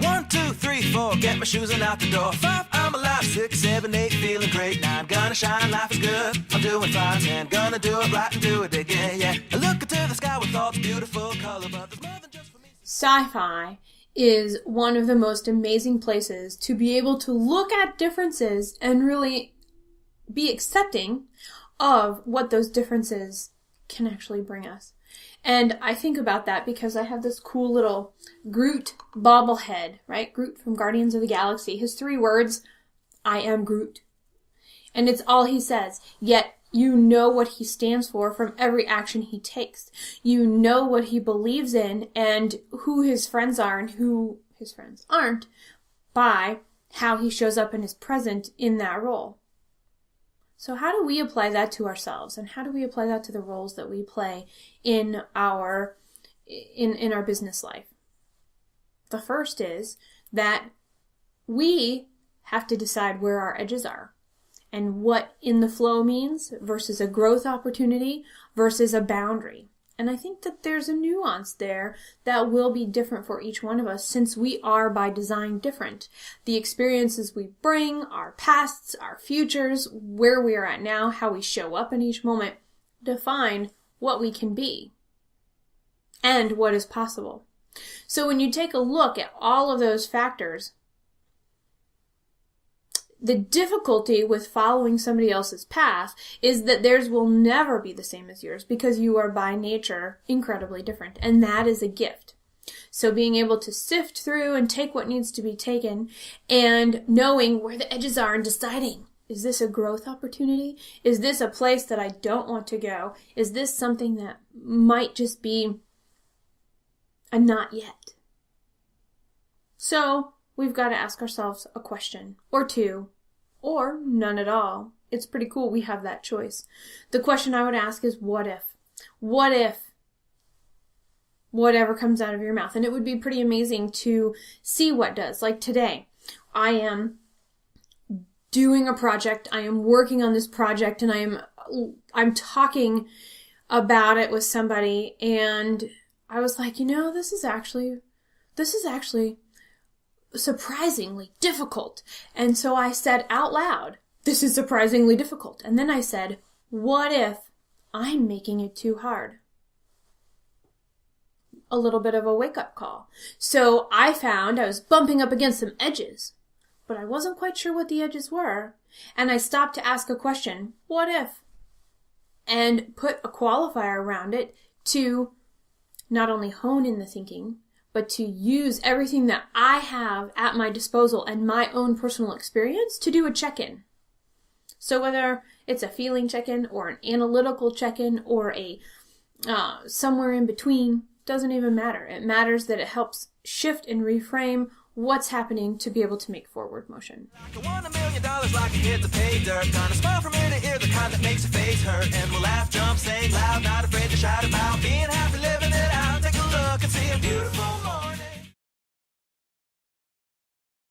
1, 2, 3, 4, get my shoes and out the door. 5, I'm alive. 6, 7, 8, feeling great. 9, gonna shine, life is good. I'm doing fine. 10, gonna do it right and do it again, yeah. I look into the sky with all the beautiful color, but there's more than just for me. Sci-fi is one of the most amazing places to be able to look at differences and really be accepting of what those differences can actually bring us. And I think about that because I have this cool little Groot bobblehead, right? Groot from Guardians of the Galaxy. His 3 words, I am Groot. And it's all he says. Yet you know what he stands for from every action he takes. You know what he believes in and who his friends are and who his friends aren't by how he shows up and is present in that role. So how do we apply that to ourselves, and how do we apply that to the roles that we play in our business life? The first is that we have to decide where our edges are and what in the flow means versus a growth opportunity versus a boundary. And I think that there's a nuance there that will be different for each one of us since we are by design different. The experiences we bring, our pasts, our futures, where we are at now, how we show up in each moment, define what we can be and what is possible. So when you take a look at all of those factors, the difficulty with following somebody else's path is that theirs will never be the same as yours because you are by nature incredibly different, and that is a gift. So being able to sift through and take what needs to be taken and knowing where the edges are and deciding, is this a growth opportunity? Is this a place that I don't want to go? Is this something that might just be a not yet? So we've got to ask ourselves a question or two, or none at all. It's pretty cool we have that choice. The question I would ask is, what if? What if whatever comes out of your mouth? And it would be pretty amazing to see what does. Like today, I am doing a project. I am working on this project, and I'm talking about it with somebody, and I was like, this is actually surprisingly difficult. And so I said out loud, this is surprisingly difficult. And then I said, what if I'm making it too hard? A little bit of a wake-up call. So I found I was bumping up against some edges, but I wasn't quite sure what the edges were. And I stopped to ask a question, what if? And put a qualifier around it to not only hone in the thinking, but to use everything that I have at my disposal and my own personal experience to do a check-in. So whether it's a feeling check-in or an analytical check-in or a somewhere in between, doesn't even matter. It matters that it helps shift and reframe what's happening to be able to make forward motion. Like I won $1 million, like I hit the pay dirt. Gonna smile from ear to ear, the kind that makes your face hurt. And we'll laugh, jump, sing loud, not afraid to shout about being